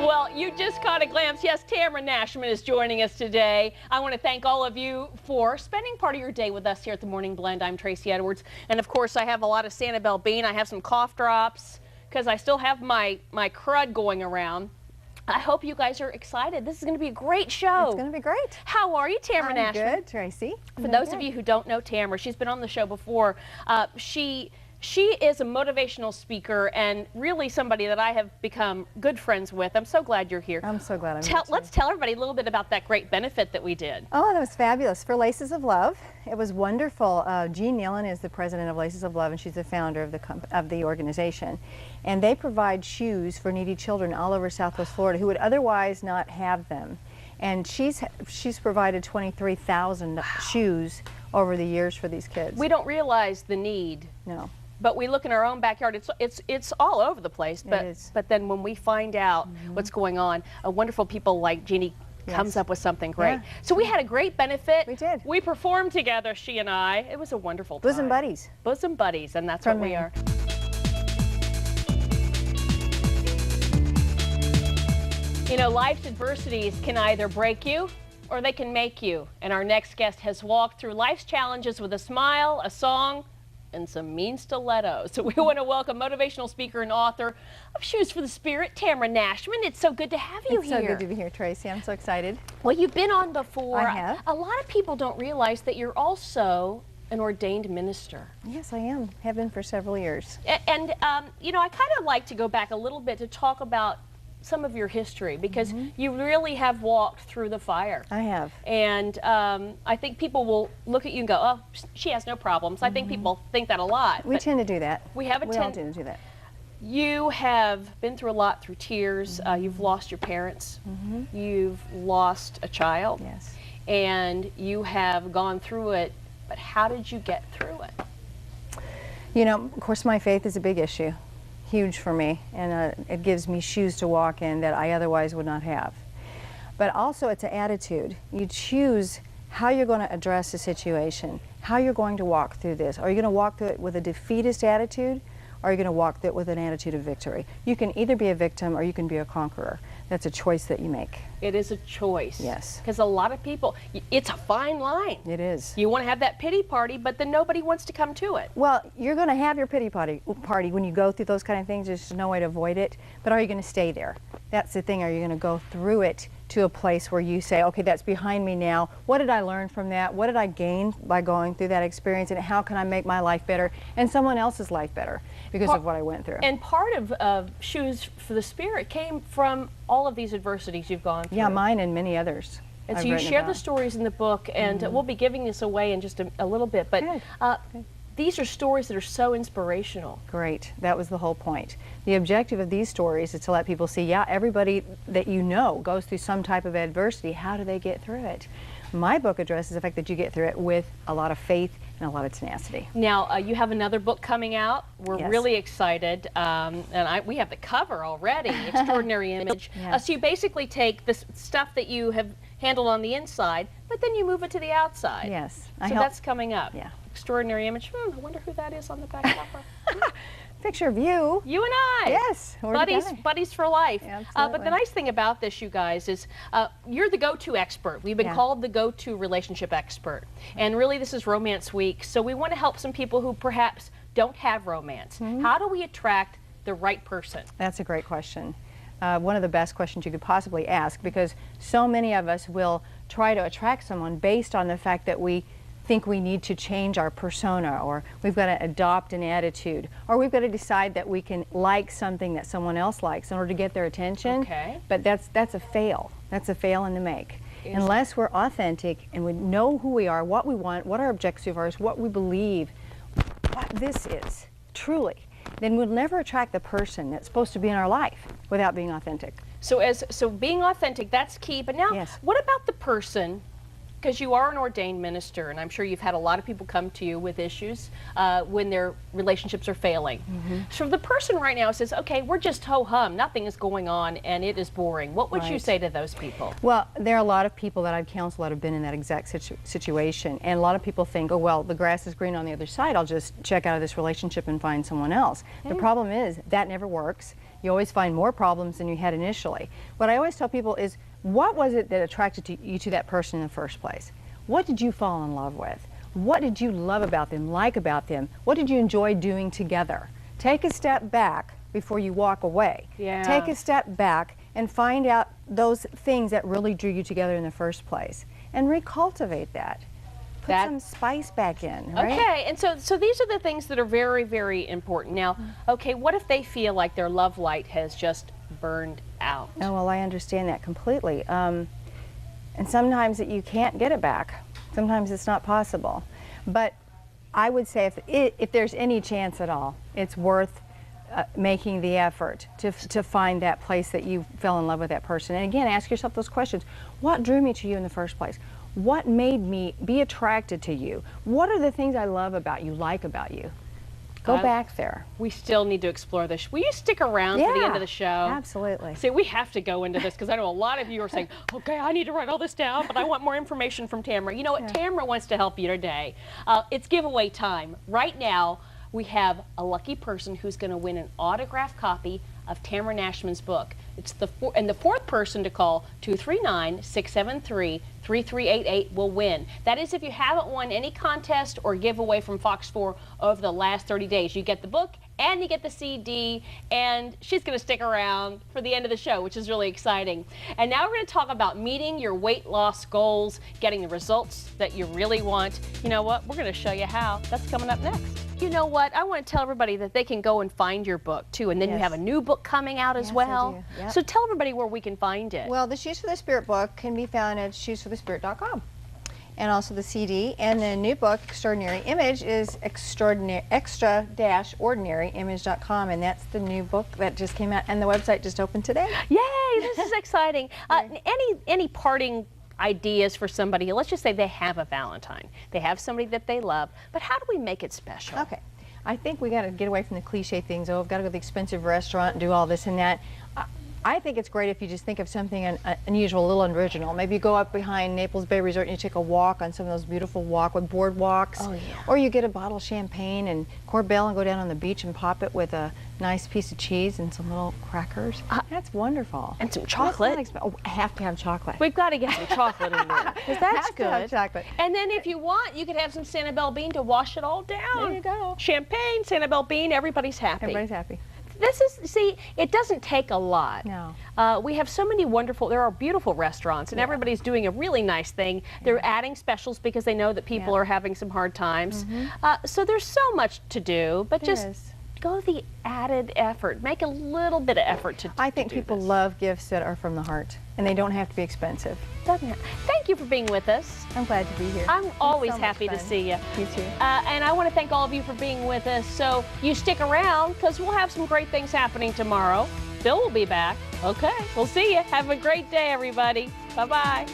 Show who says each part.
Speaker 1: Well, you just caught a glimpse. Yes, Tamra Nashman is joining us today. I want to thank all of you for spending part of your day with us here at the Morning Blend. I'm Tracy Edwards. And of course, I have a lot of Sanibel bean. I have some cough drops because I still have my crud going around. I hope you guys are excited. This is going to be a great show.
Speaker 2: It's going to be great.
Speaker 1: How are you, Tamra Nashman?
Speaker 2: I'm good, Tracy.
Speaker 1: For those of you who don't know Tamra, she's been on the show before. She is a motivational speaker and really somebody that I have become good friends with. I'm so glad you're here.
Speaker 2: I'm so glad I'm here.
Speaker 1: Let's tell everybody a little bit about that great benefit that we did.
Speaker 2: Oh, that was fabulous. For Laces of Love. It was wonderful. Jean Nealon is the president of Laces of Love, and she's the founder of the organization. And they provide shoes for needy children all over Southwest Florida who would otherwise not have them. And she's provided 23,000 shoes over the years for these kids.
Speaker 1: We don't realize the need.
Speaker 2: No.
Speaker 1: But we look in our own backyard, it's all over the place. But then when we find out what's going on, wonderful people like Jeannie comes up with something great. Yeah. So we had a great benefit.
Speaker 2: We did.
Speaker 1: We performed together, she and I. It was a wonderful time.
Speaker 2: Bosom buddies.
Speaker 1: Bosom buddies, and that's what we are. You know, life's adversities can either break you or they can make you. And our next guest has walked through life's challenges with a smile, a song, and some mean stilettos. So we want to welcome motivational speaker and author of Shoes for the Spirit, Tamra Nashman. It's so good to have you here.
Speaker 2: It's so good to be here, Tracy. I'm so excited.
Speaker 1: Well, you've been on before.
Speaker 2: I have.
Speaker 1: A lot of people don't realize that you're also an ordained minister.
Speaker 2: Yes, I am. Have been for several years.
Speaker 1: And you know, I kind of like to go back a little bit to talk about some of your history, because you really have walked through the fire.
Speaker 2: I have.
Speaker 1: And I think people will look at you and go, oh, she has no problems. I think people think that a lot.
Speaker 2: We tend to do that.
Speaker 1: We all tend
Speaker 2: to do that.
Speaker 1: You have been through a lot through tears. You've lost your parents. You've lost a child.
Speaker 2: Yes.
Speaker 1: And you have gone through it, but how did you get through it?
Speaker 2: You know, of course, my faith is a big issue. Huge for me, and it gives me shoes to walk in that I otherwise would not have. But also it's an attitude. You choose how you're going to address a situation, how you're going to walk through this. Are you going to walk through it with a defeatist attitude, or are you going to walk through it with an attitude of victory? You can either be a victim or you can be a conqueror. That's a choice that you make.
Speaker 1: It is a choice.
Speaker 2: Yes.
Speaker 1: Because a lot of people, it's a fine line.
Speaker 2: It is.
Speaker 1: You want to have that pity party, but then nobody wants to come to it.
Speaker 2: Well, you're going to have your pity party when you go through those kind of things. There's no way to avoid it. But are you going to stay there? That's the thing. Are you going to go through it to a place where you say, okay, that's behind me now. What did I learn from that? What did I gain by going through that experience? And how can I make my life better and someone else's life better because of what I went through?
Speaker 1: And part of Shoes for the Spirit came from all of these adversities you've gone through.
Speaker 2: Yeah, mine and many others.
Speaker 1: And so you share the stories in the book, and we'll be giving this away in just a little bit. But these are stories that are so inspirational.
Speaker 2: Great. That was the whole point. The objective of these stories is to let people see, yeah, everybody that you know goes through some type of adversity. How do they get through it? My book addresses the fact that you get through it with a lot of faith and a lot of tenacity. Now,
Speaker 1: you have another book coming out. We're really excited. And we have the cover already, Extraordinary Image. So you basically take the stuff that you have handled on the inside, but then you move it to the outside.
Speaker 2: Yes.
Speaker 1: So that's coming up.
Speaker 2: Yeah.
Speaker 1: Extraordinary Image. I wonder who that is on the back cover.
Speaker 2: Picture of you.
Speaker 1: You and I.
Speaker 2: Yes.
Speaker 1: Buddies for life.
Speaker 2: Absolutely.
Speaker 1: But the nice thing about this, you guys, is you're the go-to expert. We've been called the go-to relationship expert. And really this is Romance Week. So we want to help some people who perhaps don't have romance. How do we attract the right person?
Speaker 2: That's a great question. One of the best questions you could possibly ask, because so many of us will try to attract someone based on the fact that we think we need to change our persona, or we've got to adopt an attitude, or we've got to decide that we can like something that someone else likes in order to get their attention.
Speaker 1: Okay.
Speaker 2: But that's a fail. That's a fail in the make. Unless we're authentic and we know who we are, what we want, what our objectives are, what we believe, what this is, truly, then we'll never attract the person that's supposed to be in our life without being authentic.
Speaker 1: So being authentic, that's key. But now, what about the person because you are an ordained minister, and I'm sure you've had a lot of people come to you with issues when their relationships are failing. Mm-hmm. So the person right now says, okay, we're just ho-hum, nothing is going on, and it is boring. What would you say to those people?
Speaker 2: Well, there are a lot of people that I've counseled that have been in that exact situation, and a lot of people think, oh, well, the grass is green on the other side, I'll just check out of this relationship and find someone else. The problem is that never works. You always find more problems than you had initially. What I always tell people is, what was it that attracted you to that person in the first place? What did you fall in love with? What did you love about them, like about them? What did you enjoy doing together? Take a step back before you walk away.
Speaker 1: Yeah.
Speaker 2: Take a step back and find out those things that really drew you together in the first place, and recultivate that. Put some spice back in, right?
Speaker 1: Okay, and so these are the things that are very, very important. Now, okay, what if they feel like their love light has just burned out?
Speaker 2: Oh, well, I understand that completely. And sometimes you can't get it back. Sometimes it's not possible. But I would say if there's any chance at all, it's worth making the effort to find that place that you fell in love with that person. And again, ask yourself those questions. What drew me to you in the first place? What made me be attracted to you? What are the things I love about you, like about you? Go back there.
Speaker 1: We still need to explore this. Will you stick around for the end of the show?
Speaker 2: Absolutely.
Speaker 1: See, we have to go into this because I know a lot of you are saying, okay, I need to write all this down, but I want more information from Tamra. You know what? Tamra wants to help you today. It's giveaway time. Right now, we have a lucky person who's going to win an autographed copy of Tamra Nashman's book. It's the fourth person to call 239-673-3388 will win. That is if you haven't won any contest or giveaway from Fox 4 over the last 30 days. You get the book and you get the CD, and she's going to stick around for the end of the show, which is really exciting. And now we're going to talk about meeting your weight loss goals, getting the results that you really want. You know what? We're going to show you how. That's coming up next. You know what? I want to tell everybody that they can go and find your book too, and then you have a new book coming out as well.
Speaker 2: I do. Yep.
Speaker 1: So tell everybody where we can find it.
Speaker 2: Well, the Shoes for the Spirit book can be found at shoesforthespirit.com, and also the CD. And the new book, Extraordinary Image, is extra-ordinaryimage.com, and that's the new book that just came out, and the website just opened today.
Speaker 1: Yay! This is exciting. Any parting ideas for somebody? Let's just say they have a Valentine. They have somebody that they love, but how do we make it special?
Speaker 2: Okay. I think we got to get away from the cliche things. Oh, I've got to go to the expensive restaurant and do all this and that. I think it's great if you just think of something unusual, a little original. Maybe you go up behind Naples Bay Resort and you take a walk on some of those beautiful boardwalks.
Speaker 1: Oh, yeah.
Speaker 2: Or you get a bottle of champagne and Corbel and go down on the beach and pop it with a nice piece of cheese and some little crackers. That's wonderful.
Speaker 1: And some chocolate.
Speaker 2: Oh, I have to have chocolate.
Speaker 1: We've got to get some chocolate in there, because that's
Speaker 2: Have to have chocolate.
Speaker 1: And then if you want, you could have some Sanibel bean to wash it all down.
Speaker 2: There you go.
Speaker 1: Champagne, Sanibel bean, everybody's happy.
Speaker 2: Everybody's happy.
Speaker 1: This is, see, it doesn't take a lot.
Speaker 2: No.
Speaker 1: We have so many wonderful, there are beautiful restaurants, and everybody's doing a really nice thing. They're adding specials because they know that people are having some hard times. So there's so much to do, but just go the added effort. Make a little bit of effort to
Speaker 2: I think
Speaker 1: do
Speaker 2: people
Speaker 1: this.
Speaker 2: love gifts that are from the heart, and they don't have to be expensive.
Speaker 1: Thank you for being with us.
Speaker 2: I'm glad to be here.
Speaker 1: I'm always
Speaker 2: so much
Speaker 1: happy to
Speaker 2: fun.
Speaker 1: see you.
Speaker 2: You too.
Speaker 1: And I want to thank all of you for being with us. So you stick around, because we'll have some great things happening tomorrow. Bill will be back. Okay, we'll see you. Have a great day, everybody. Bye-bye.